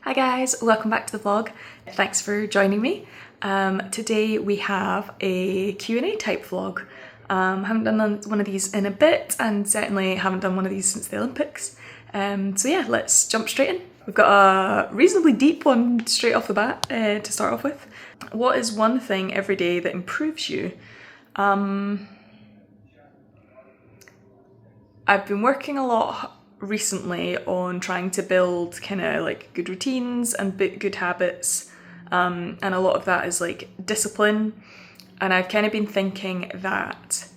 Hi guys, welcome back to the vlog. Thanks for joining me. Today we have a Q&A type vlog. Haven't done one of these in a bit and certainly haven't done one of these since the Olympics. So yeah, let's jump straight in. We've got a reasonably deep one straight off the bat to start off with. What is one thing every day that improves you? I've been working a lot recently on trying to build kind of like good routines and good habits, and a lot of that is like discipline, and I've kind of been thinking that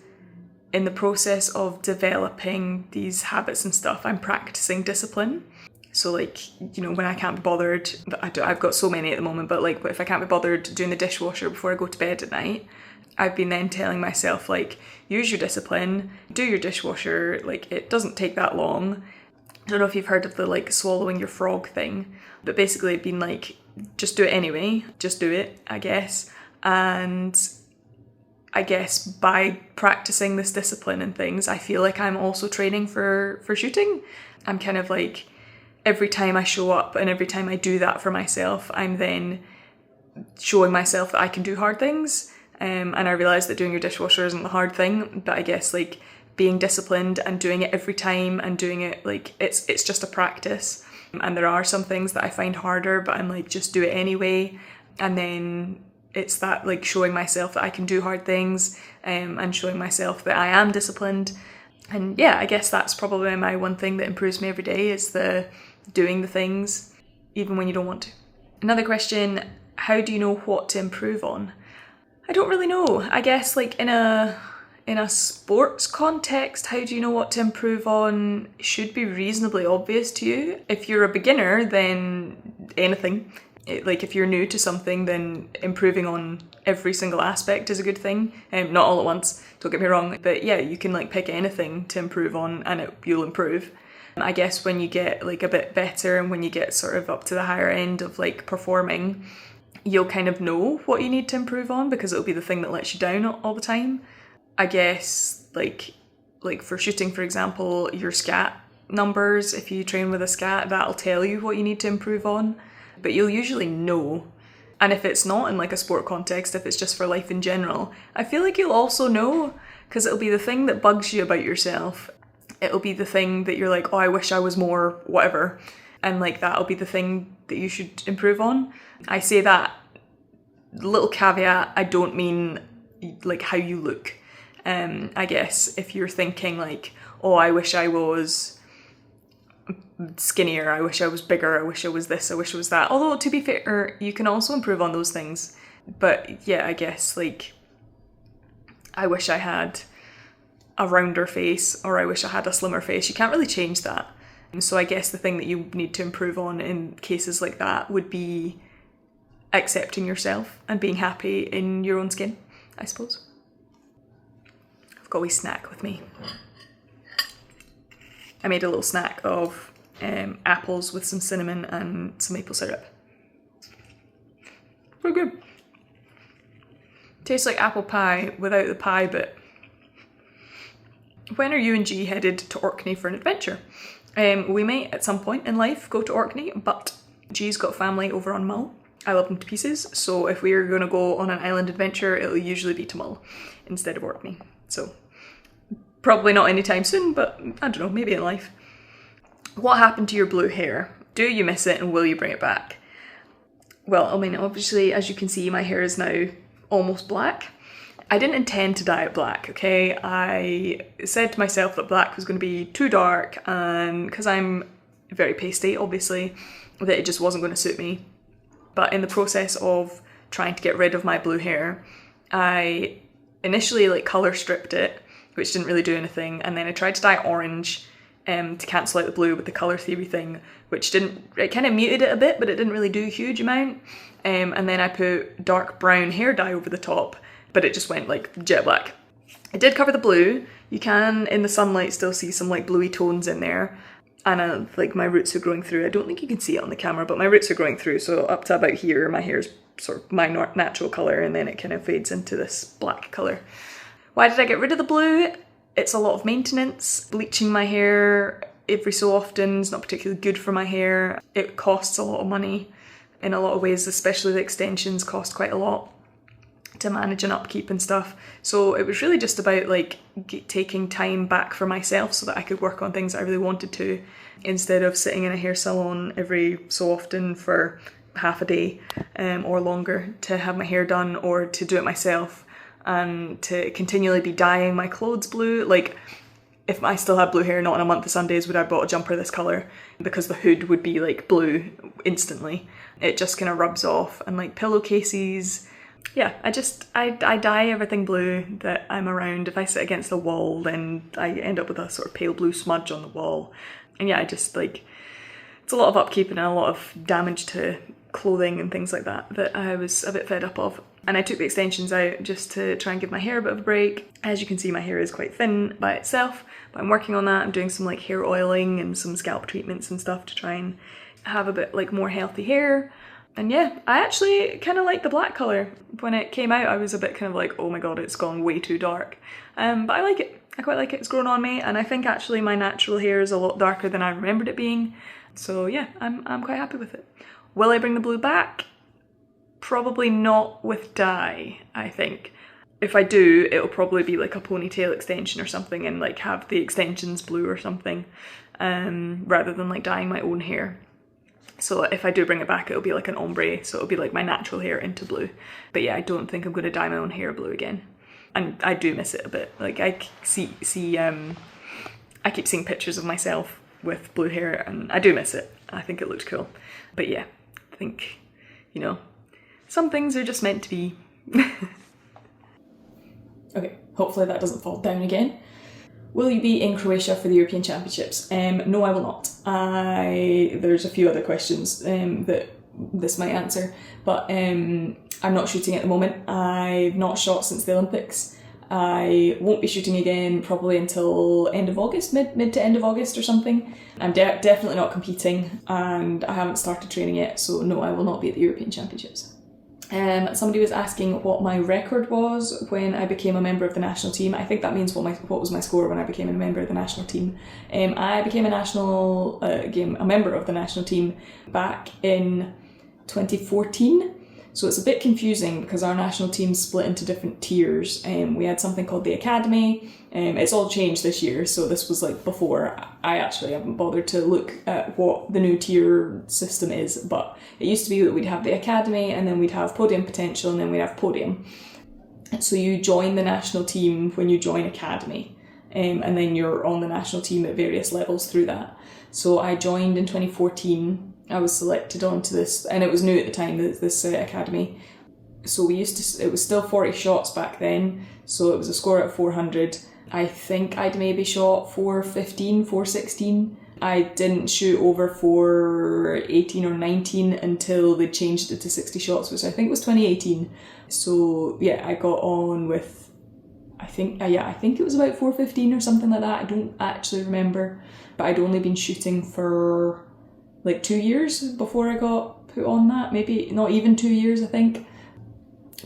in the process of developing these habits and stuff, I'm practicing discipline. So like, you know, when I can't be bothered, I've got so many at the moment, but like if I can't be bothered doing the dishwasher before I go to bed at night, I've been then telling myself like, use your discipline, do your dishwasher, like it doesn't take that long. I don't know if you've heard of the like swallowing your frog thing, but basically I've been like, just do it anyway, just do it, I guess. And I guess by practicing this discipline and things, I feel like I'm also training for shooting. I'm kind of like, every time I show up and every time I do that for myself, I'm then showing myself that I can do hard things. And I realise that doing your dishwasher isn't the hard thing, but I guess like being disciplined and doing it every time and doing it like it's just a practice. And there are some things that I find harder, but I'm like, just do it anyway. And then it's that like showing myself that I can do hard things, and showing myself that I am disciplined. And yeah, I guess that's probably my one thing that improves me every day, is the doing the things even when you don't want to. Another question, how do you know what to improve on? I don't really know. I guess like in a sports context, how do you know what to improve on should be reasonably obvious to you. If you're a beginner, then anything. Like if you're new to something, then improving on every single aspect is a good thing. Not all at once, don't get me wrong, but yeah, you can like pick anything to improve on and you'll improve. I guess when you get like a bit better and when you get sort of up to the higher end of like performing, you'll kind of know what you need to improve on because it'll be the thing that lets you down all the time. I guess like for shooting, for example, your scat numbers, if you train with a scat, that'll tell you what you need to improve on, but you'll usually know. And if it's not in like a sport context, if it's just for life in general, I feel like you'll also know, because it'll be the thing that bugs you about yourself. It'll be the thing that you're like, oh, I wish I was more whatever. And like that'll be the thing that you should improve on. I say that, little caveat, I don't mean like how you look. I guess if you're thinking like, oh, I wish I was skinnier, I wish I was bigger, I wish I was this, I wish I was that. Although to be fair, you can also improve on those things. But yeah, I guess like, I wish I had a rounder face, or I wish I had a slimmer face. You can't really change that. So I guess the thing that you need to improve on in cases like that would be accepting yourself and being happy in your own skin, I suppose. I've got a wee snack with me. I made a little snack of apples with some cinnamon and some maple syrup. Very good. Tastes like apple pie without the pie bit. When are you and G headed to Orkney for an adventure? We might at some point in life go to Orkney, but G's got family over on Mull. I love them to pieces, so if we're going to go on an island adventure, it'll usually be to Mull instead of Orkney. So probably not anytime soon, but I don't know, maybe in life. What happened to your blue hair? Do you miss it and will you bring it back? Well, I mean, obviously, as you can see, my hair is now almost black. I didn't intend to dye it black, okay? I said to myself that black was going to be too dark, and because I'm very pasty, obviously, that it just wasn't going to suit me. But in the process of trying to get rid of my blue hair, I initially like colour stripped it, which didn't really do anything, and then I tried to dye orange to cancel out the blue with the colour theory thing, which it kind of muted it a bit, but it didn't really do a huge amount. And then I put dark brown hair dye over the top, but it just went like jet black. It did cover the blue. You can, in the sunlight, still see some like bluey tones in there. And like my roots are growing through. I don't think you can see it on the camera, but my roots are growing through. So up to about here, my hair's sort of my natural colour, and then it kind of fades into this black colour. Why did I get rid of the blue? It's a lot of maintenance. Bleaching my hair every so often. It's not particularly good for my hair. It costs a lot of money in a lot of ways, especially the extensions cost quite a lot to manage and upkeep and stuff. So it was really just about like taking time back for myself so that I could work on things that I really wanted to, instead of sitting in a hair salon every so often for half a day or longer to have my hair done, or to do it myself and to continually be dyeing my clothes blue. Like, if I still had blue hair, not on a month of Sundays would I have bought a jumper this colour, because the hood would be like blue instantly. It just kind of rubs off. And like pillowcases, yeah, I dye everything blue that I'm around. If I sit against the wall, then I end up with a sort of pale blue smudge on the wall. And yeah, I just like, it's a lot of upkeep and a lot of damage to clothing and things like that I was a bit fed up of. And I took the extensions out just to try and give my hair a bit of a break. As you can see, my hair is quite thin by itself, but I'm working on that. I'm doing some like hair oiling and some scalp treatments and stuff to try and have a bit like more healthy hair. And yeah, I actually kind of like the black colour. When it came out, I was a bit kind of like, oh my god, it's gone way too dark. But I like it. I quite like it. It's grown on me, and I think actually my natural hair is a lot darker than I remembered it being. So yeah, I'm quite happy with it. Will I bring the blue back? Probably not with dye, I think. If I do, it'll probably be like a ponytail extension or something, and like have the extensions blue or something, rather than like dyeing my own hair. So if I do bring it back, it'll be like an ombre, so it'll be like my natural hair into blue. But yeah, I don't think I'm going to dye my own hair blue again. And I do miss it a bit. Like I keep seeing pictures of myself with blue hair, and I do miss it. I think it looked cool. But yeah, I think, you know, some things are just meant to be. Okay, hopefully that doesn't fall down again. Will you be in Croatia for the European Championships? No, I will not. There's a few other questions that this might answer, but I'm not shooting at the moment. I've not shot since the Olympics. I won't be shooting again probably until end of August, mid to end of August or something. I'm definitely not competing, and I haven't started training yet, so no, I will not be at the European Championships. Somebody was asking what my record was when I became a member of the national team. I think that means what was my score when I became a member of the national team. I became a member of the national team back in 2014. So it's a bit confusing because our national team split into different tiers. We had something called the Academy. It's all changed this year, so this was like before. I actually haven't bothered to look at what the new tier system is, but it used to be that we'd have the Academy, and then we'd have Podium Potential, and then we'd have Podium. So you join the national team when you join Academy, and then you're on the national team at various levels through that. So I joined in 2014. I was selected onto this, and it was new at the time, this Academy. So it was still 40 shots back then, so it was a score out of 400. I think I'd maybe shot 415, 416. I didn't shoot over 418 or 19 until they changed it to 60 shots, which I think was 2018. So yeah, I got on with, I think it was about 415 or something like that. I don't actually remember, but I'd only been shooting for like 2 years before I got put on that. Maybe not even 2 years, I think,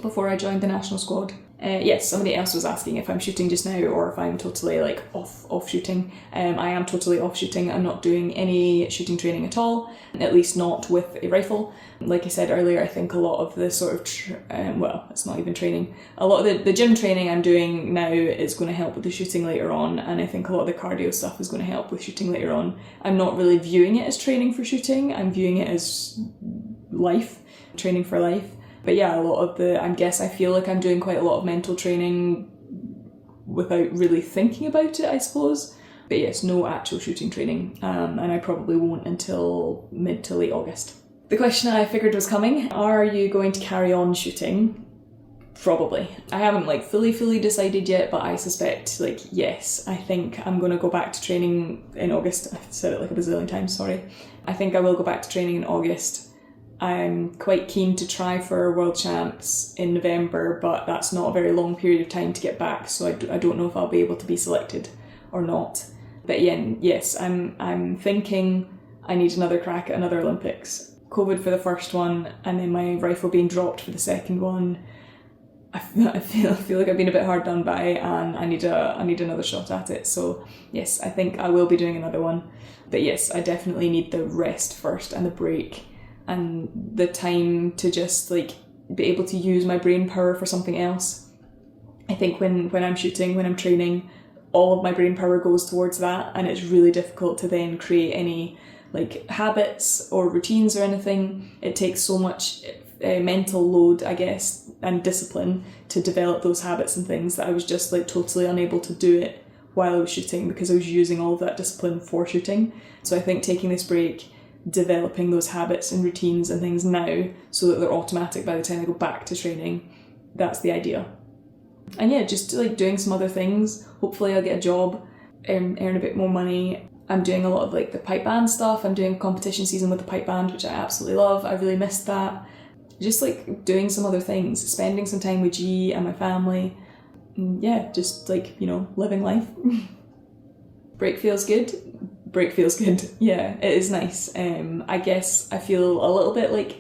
before I joined the national squad. Yes, somebody else was asking if I'm shooting just now or if I'm totally like off shooting. I am totally off shooting. I'm not doing any shooting training at all, at least not with a rifle. Like I said earlier, I think a lot of the sort of, well, it's not even training. A lot of the gym training I'm doing now is going to help with the shooting later on, and I think a lot of the cardio stuff is going to help with shooting later on. I'm not really viewing it as training for shooting. I'm viewing it as training for life. But yeah, I feel like I'm doing quite a lot of mental training without really thinking about it, I suppose. But yes, no actual shooting training, and I probably won't until mid to late August. The question I figured was coming: are you going to carry on shooting? Probably. I haven't like fully decided yet, but I suspect yes. I think I'm going to go back to training in August. I've said it like a bazillion times, sorry. I think I will go back to training in August. I'm quite keen to try for World Champs in November, but that's not a very long period of time to get back, so I don't know if I'll be able to be selected or not. But yes, I'm thinking I need another crack at another Olympics. COVID for the first one, and then my rifle being dropped for the second one. I feel like I've been a bit hard done by, and I need another shot at it. So yes, I think I will be doing another one. But yes, I definitely need the rest first, and the break, and the time to just like be able to use my brain power for something else. I think when I'm shooting, when I'm training, all of my brain power goes towards that, and it's really difficult to then create any like habits or routines or anything. It takes so much mental load, I guess, and discipline to develop those habits and things, that I was just like totally unable to do it while I was shooting, because I was using all of that discipline for shooting. So I think taking this break, developing those habits and routines and things now, so that they're automatic by the time I go back to training, that's the idea. And yeah, just like doing some other things. Hopefully I'll get a job, earn a bit more money. I'm doing a lot of like the pipe band stuff. I'm doing competition season with the pipe band, which I absolutely love. I really missed that. Just like doing some other things, spending some time with G and my family. And yeah, just like, you know, living life. Break feels good. Break feels good. Yeah, it is nice. I guess I feel a little bit like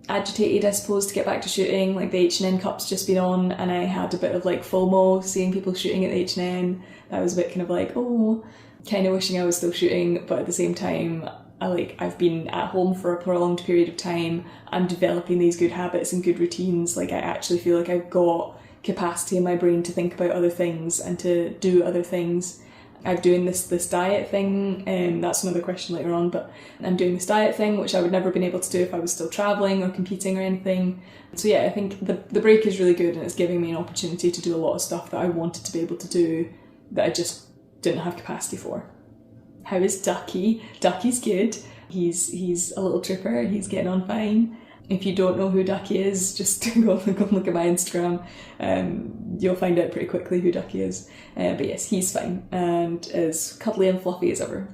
agitated, I suppose, to get back to shooting. Like the H&N Cup's just been on, and I had a bit of like FOMO seeing people shooting at the H&N. That was a bit kind of like, oh, kind of wishing I was still shooting, but at the same time, I've been at home for a prolonged period of time. I'm developing these good habits and good routines. Like I actually feel like I've got capacity in my brain to think about other things and to do other things. I'm doing this diet thing, and that's another question later on, but I'm doing this diet thing, which I would never have been able to do if I was still travelling or competing or anything. So yeah, I think the break is really good, and it's giving me an opportunity to do a lot of stuff that I wanted to be able to do that I just didn't have capacity for. How is Ducky? Ducky's good. He's a little tripper. He's getting on fine. If you don't know who Ducky is, just go look at my Instagram. You'll find out pretty quickly who Ducky is. But yes, he's fine and as cuddly and fluffy as ever.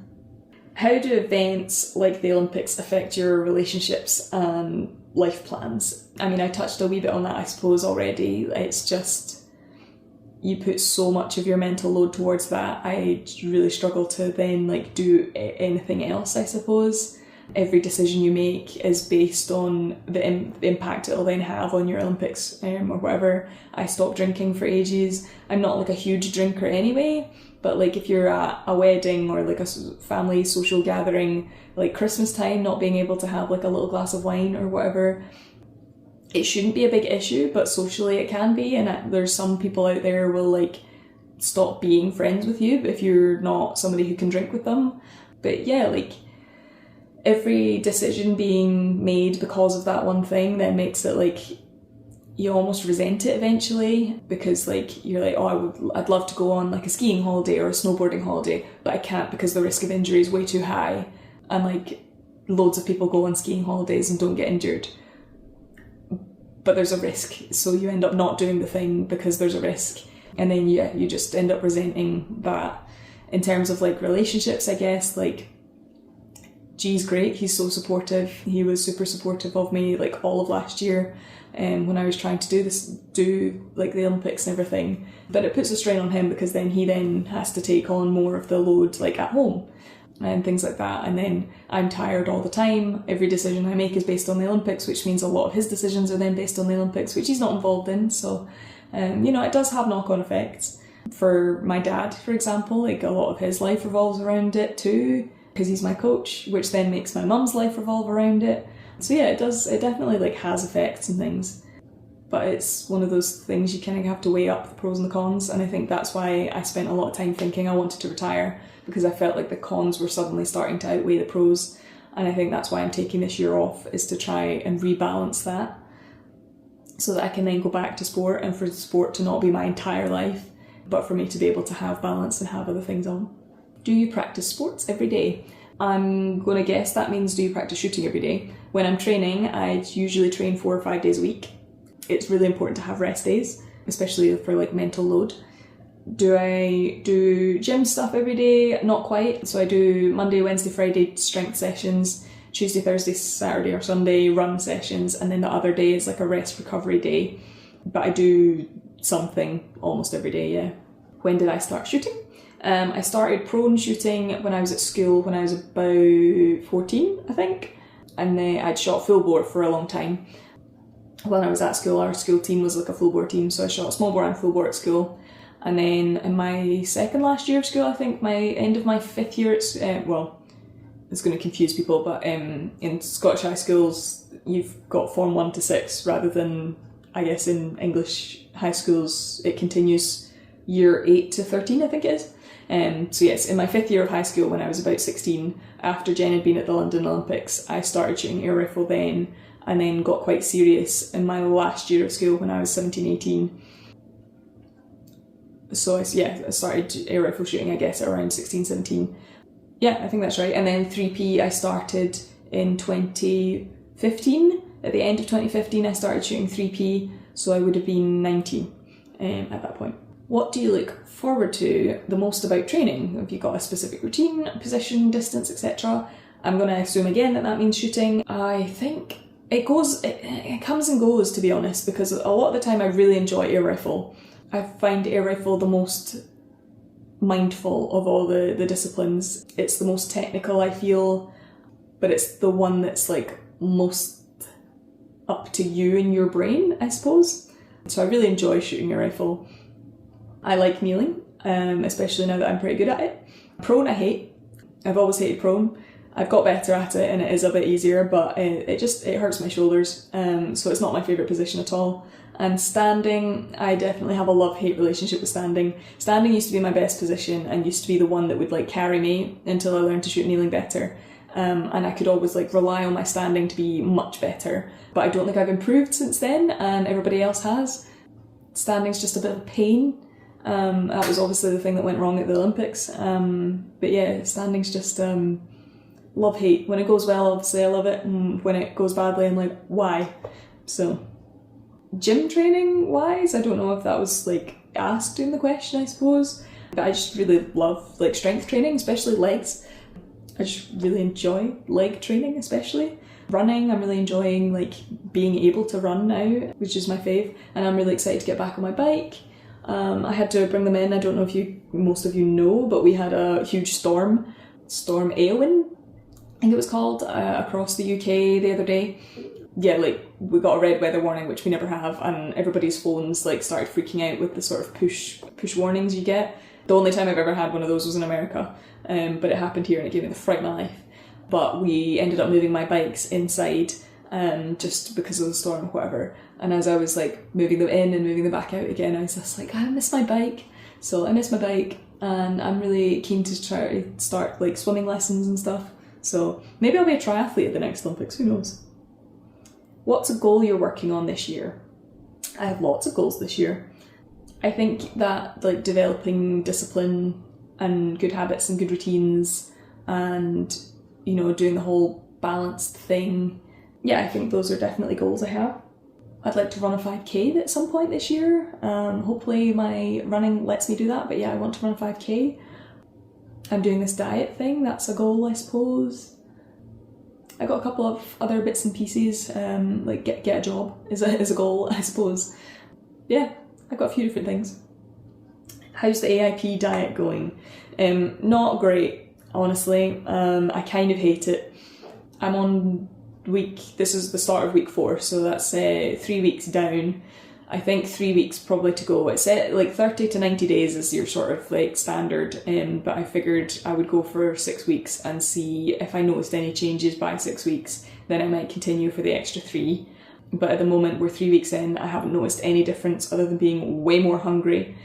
How do events like the Olympics affect your relationships and life plans? I mean, I touched a wee bit on that, I suppose, already. It's just, you put so much of your mental load towards that. I really struggle to then like do anything else, I suppose. Every decision you make is based on the impact it'll then have on your Olympics or whatever. I stopped drinking for ages. I'm not like a huge drinker anyway, but like if you're at a wedding or like a family social gathering, like Christmas time, not being able to have like a little glass of wine or whatever, it shouldn't be a big issue, but socially it can be. And there's some people out there will like stop being friends with you if you're not somebody who can drink with them. But yeah, like every decision being made because of that one thing then makes it like you almost resent it eventually, because like you're like, oh, I'd love to go on like a skiing holiday or a snowboarding holiday, but I can't because the risk of injury is way too high. And like loads of people go on skiing holidays and don't get injured, but there's a risk, so you end up not doing the thing because there's a risk, and then yeah, you just end up resenting that. In terms of like relationships, I guess, like G's great, he's so supportive. He was super supportive of me like all of last year when I was trying to do like the Olympics and everything. But it puts a strain on him because then he has to take on more of the load like at home and things like that. And then I'm tired all the time. Every decision I make is based on the Olympics, which means a lot of his decisions are then based on the Olympics, which he's not involved in. So, you know, it does have knock-on effects. For my dad, for example, like a lot of his life revolves around it too, because he's my coach, which then makes my mum's life revolve around it. So yeah, it definitely like has effects and things, but it's one of those things you kind of have to weigh up the pros and the cons. And I think that's why I spent a lot of time thinking I wanted to retire, because I felt like the cons were suddenly starting to outweigh the pros. And I think that's why I'm taking this year off, is to try and rebalance that so that I can then go back to sport, and for sport to not be my entire life, but for me to be able to have balance and have other things on. Do you practice sports every day? I'm going to guess that means do you practice shooting every day? When I'm training, I usually train 4 or 5 days a week. It's really important to have rest days, especially for like mental load. Do I do gym stuff every day? Not quite. So I do Monday, Wednesday, Friday strength sessions, Tuesday, Thursday, Saturday or Sunday run sessions, and then the other day is like a rest recovery day. But I do something almost every day, yeah. When did I start shooting? I started prone shooting when I was at school, when I was about 14, I think. And then I'd shot full bore for a long time. when I was at school, our school team was like a full bore team, so I shot small bore and full bore at school. And then in my second last year of school, I think my end of my 5th year, it's going to confuse people, but in Scottish high schools, you've got Form 1 to 6 rather than, I guess, in English high schools, it continues year 8 to 13, I think it is. So yes, in my 5th year of high school, when I was about 16, after Jen had been at the London Olympics, I started shooting air rifle then, and then got quite serious in my last year of school when I was 17, 18. So I started air rifle shooting, I guess, at around 16, 17. Yeah, I think that's right. And then 3P I started in 2015. At the end of 2015 I started shooting 3P, so I would have been 19 at that point. What do you look forward to the most about training? Have you got a specific routine, position, distance, etc.? I'm going to assume again that that means shooting. I think it comes and goes, to be honest, because a lot of the time I really enjoy air rifle. I find air rifle the most mindful of all the disciplines. It's the most technical, I feel, but it's the one that's like most up to you and your brain, I suppose. So I really enjoy shooting a rifle. I like kneeling, especially now that I'm pretty good at it. Prone I hate. I've always hated prone. I've got better at it and it is a bit easier, but it hurts my shoulders, so it's not my favourite position at all. And standing, I definitely have a love-hate relationship with standing. Standing used to be my best position and used to be the one that would like carry me until I learned to shoot kneeling better. And I could always like rely on my standing to be much better. But I don't think I've improved since then, and everybody else has. Standing's just a bit of a pain. That was obviously the thing that went wrong at the Olympics. But yeah, standing's just love-hate. When it goes well, obviously I love it, and when it goes badly, I'm like, why? So, gym training wise, I don't know if that was like asked in the question, I suppose. But I just really love like strength training, especially legs. I just really enjoy leg training, especially. Running, I'm really enjoying like being able to run now, which is my fave, and I'm really excited to get back on my bike. I had to bring them in. I don't know if most of you know, but we had a huge Storm Eowyn, I think it was called, across the UK the other day. Yeah, like we got a red weather warning, which we never have, and everybody's phones like started freaking out with the sort of push warnings you get. The only time I've ever had one of those was in America, but it happened here and it gave me the fright of my life. But we ended up moving my bikes inside just because of the storm or whatever. And as I was like moving them in and moving them back out again, I was just like, I miss my bike. So I miss my bike, and I'm really keen to try to start like swimming lessons and stuff. So maybe I'll be a triathlete at the next Olympics, who knows? What's a goal you're working on this year? I have lots of goals this year. I think that like developing discipline and good habits and good routines and, you know, doing the whole balanced thing. Yeah, I think those are definitely goals I have. I'd like to run a 5k at some point this year. Hopefully my running lets me do that, but yeah, I want to run a 5k. I'm doing this diet thing, that's a goal, I suppose. I got a couple of other bits and pieces, like get a job is a goal, I suppose. Yeah, I've got a few different things. How's the AIP diet going? Not great, honestly. I kind of hate it. I'm on this is the start of week 4, so that's 3 weeks down. I think 3 weeks probably to go. It's like 30 to 90 days is your sort of like standard, but I figured I would go for 6 weeks and see if I noticed any changes by 6 weeks, then I might continue for the extra 3. But at the moment we're 3 weeks in, I haven't noticed any difference other than being way more hungry.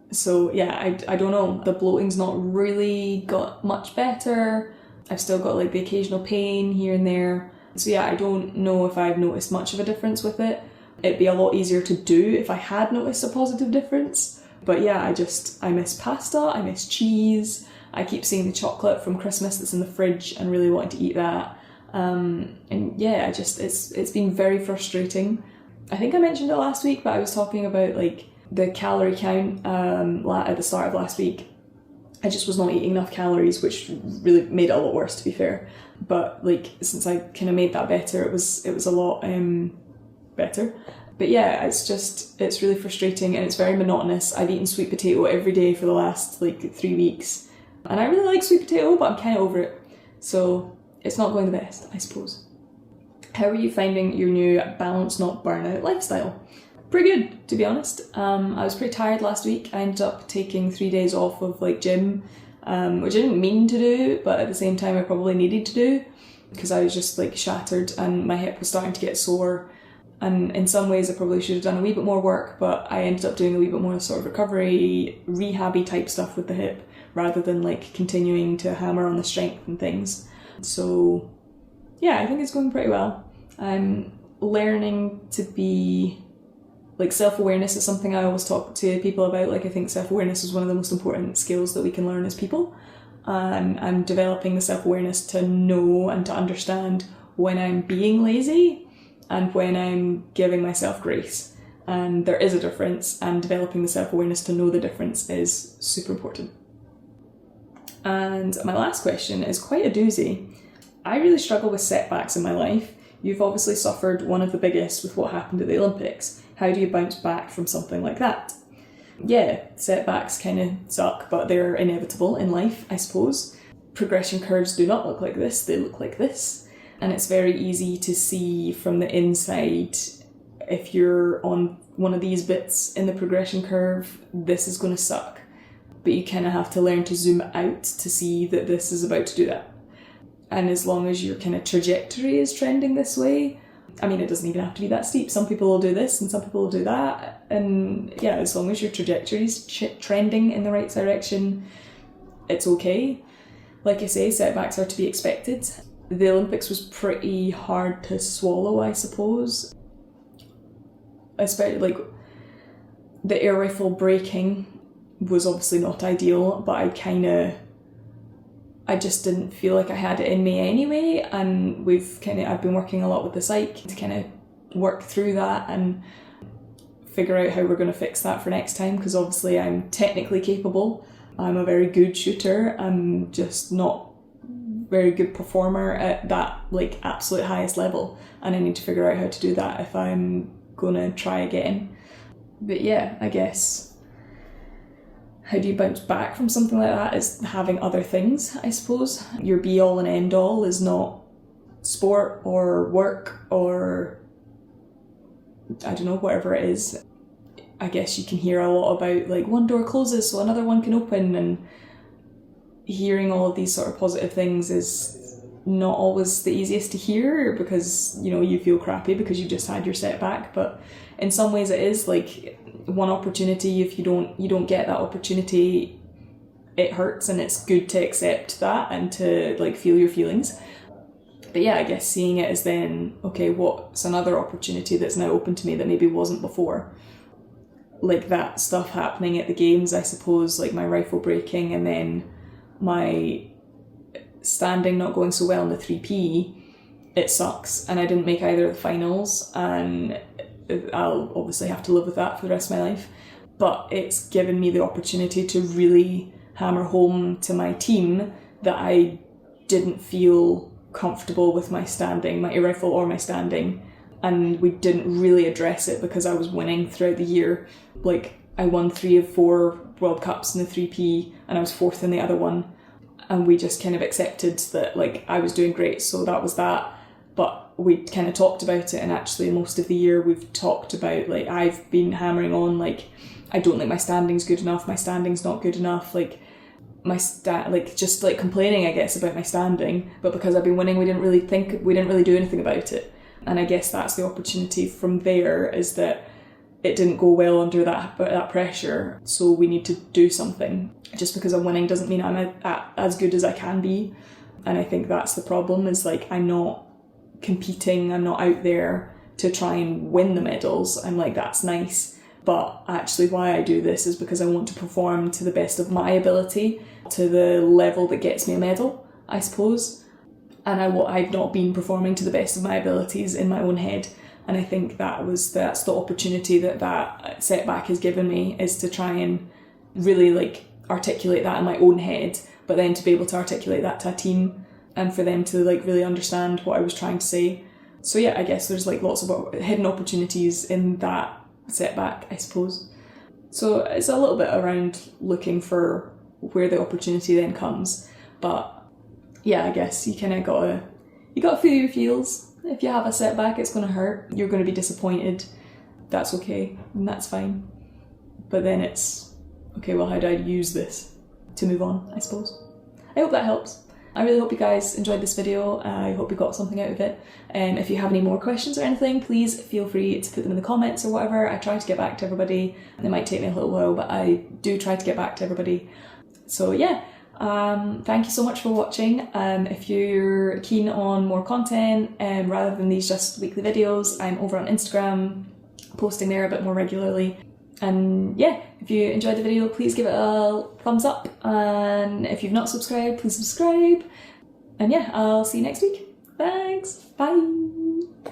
So yeah, I don't know, the bloating's not really got much better. I've still got like the occasional pain here and there. So yeah, I don't know if I've noticed much of a difference with it. It'd be a lot easier to do if I had noticed a positive difference. But yeah, I miss pasta, I miss cheese. I keep seeing the chocolate from Christmas that's in the fridge and really wanting to eat that. And yeah, it's been very frustrating. I think I mentioned it last week, but I was talking about like the calorie count at the start of last week. I just was not eating enough calories, which really made it a lot worse, to be fair. But like since I kind of made that better, it was a lot better. But yeah, it's really frustrating and it's very monotonous. I've eaten sweet potato every day for the last like 3 weeks, and I really like sweet potato, but I'm kind of over it. So it's not going the best, I suppose. How are you finding your new balance not burnout lifestyle? Pretty good, to be honest. I was pretty tired last week. I ended up taking 3 days off of like gym, which I didn't mean to do, but at the same time I probably needed to do, because I was just like shattered and my hip was starting to get sore. And in some ways I probably should have done a wee bit more work, but I ended up doing a wee bit more sort of recovery, rehabby type stuff with the hip, rather than like continuing to hammer on the strength and things. So yeah, I think it's going pretty well. I'm learning to be, like, self-awareness is something I always talk to people about. Like, I think self-awareness is one of the most important skills that we can learn as people. I'm developing the self-awareness to know and to understand when I'm being lazy and when I'm giving myself grace. And there is a difference, and developing the self-awareness to know the difference is super important. And my last question is quite a doozy. I really struggle with setbacks in my life. You've obviously suffered one of the biggest with what happened at the Olympics. How do you bounce back from something like that? Yeah, setbacks kind of suck, but they're inevitable in life, I suppose. Progression curves do not look like this, they look like this. And it's very easy to see from the inside, if you're on one of these bits in the progression curve, this is going to suck. But you kind of have to learn to zoom out to see that this is about to do that. And as long as your kind of trajectory is trending this way, I mean, it doesn't even have to be that steep. Some people will do this and some people will do that. And yeah, as long as your trajectory is trending in the right direction, it's okay. Like I say, setbacks are to be expected. The Olympics was pretty hard to swallow, I suppose. Especially like the air rifle breaking was obviously not ideal, but I just didn't feel like I had it in me anyway, and I've been working a lot with the psych to kind of work through that and figure out how we're going to fix that for next time, because obviously I'm technically capable. I'm a very good shooter. I'm just not very good performer at that like absolute highest level, and I need to figure out how to do that if I'm going to try again. But yeah, I guess how do you bounce back from something like that is having other things, I suppose. Your be-all and end-all is not sport or work or, I don't know, whatever it is. I guess you can hear a lot about like one door closes so another one can open, and hearing all of these sort of positive things is not always the easiest to hear, because, you know, you feel crappy because you just had your setback. But in some ways it is like one opportunity. If you don't get that opportunity, it hurts, and it's good to accept that and to like feel your feelings. But yeah, I guess seeing it as then, okay, what's another opportunity that's now open to me that maybe wasn't before? Like that stuff happening at the games, I suppose, like my rifle breaking and then my standing not going so well in the 3P, it sucks, and I didn't make either of the finals, and I'll obviously have to live with that for the rest of my life. But it's given me the opportunity to really hammer home to my team that I didn't feel comfortable with my standing, my air rifle or my standing, and we didn't really address it because I was winning throughout the year. Like, I won 3 of 4 World Cups in the 3P and I was 4th in the other one, and we just kind of accepted that like I was doing great, so that was that. But we kind of talked about it, and actually most of the year we've talked about, like, I've been hammering on like, I don't think my standing's good enough, my standing's not good enough, like just like complaining, I guess, about my standing. But because I've been winning, we didn't really do anything about it. And I guess that's the opportunity from there, is that it didn't go well under that pressure, so we need to do something. Just because I'm winning doesn't mean I'm as good as I can be. And I think that's the problem, is like, I'm not competing, I'm not out there to try and win the medals. I'm like, that's nice, but actually why I do this is because I want to perform to the best of my ability, to the level that gets me a medal, I suppose. And I've not been performing to the best of my abilities in my own head, and I think that's the opportunity that setback has given me, is to try and really like articulate that in my own head, but then to be able to articulate that to a team and for them to like really understand what I was trying to say. So yeah, I guess there's like lots of hidden opportunities in that setback, I suppose. So it's a little bit around looking for where the opportunity then comes. But yeah, I guess you kind of gotta feel your feels If you have a setback, it's going to hurt. You're going to be disappointed. That's okay, and that's fine. But then it's, okay, well, how do I use this to move on, I suppose. I hope that helps. I really hope you guys enjoyed this video. I hope you got something out of it. If you have any more questions or anything, please feel free to put them in the comments or whatever. I try to get back to everybody. It might take me a little while, but I do try to get back to everybody. So yeah, thank you so much for watching. If you're keen on more content, rather than these just weekly videos, I'm over on Instagram, posting there a bit more regularly. And yeah, if you enjoyed the video, please give it a thumbs up, and if you've not subscribed, please subscribe. And yeah, I'll see you next week. Thanks, bye!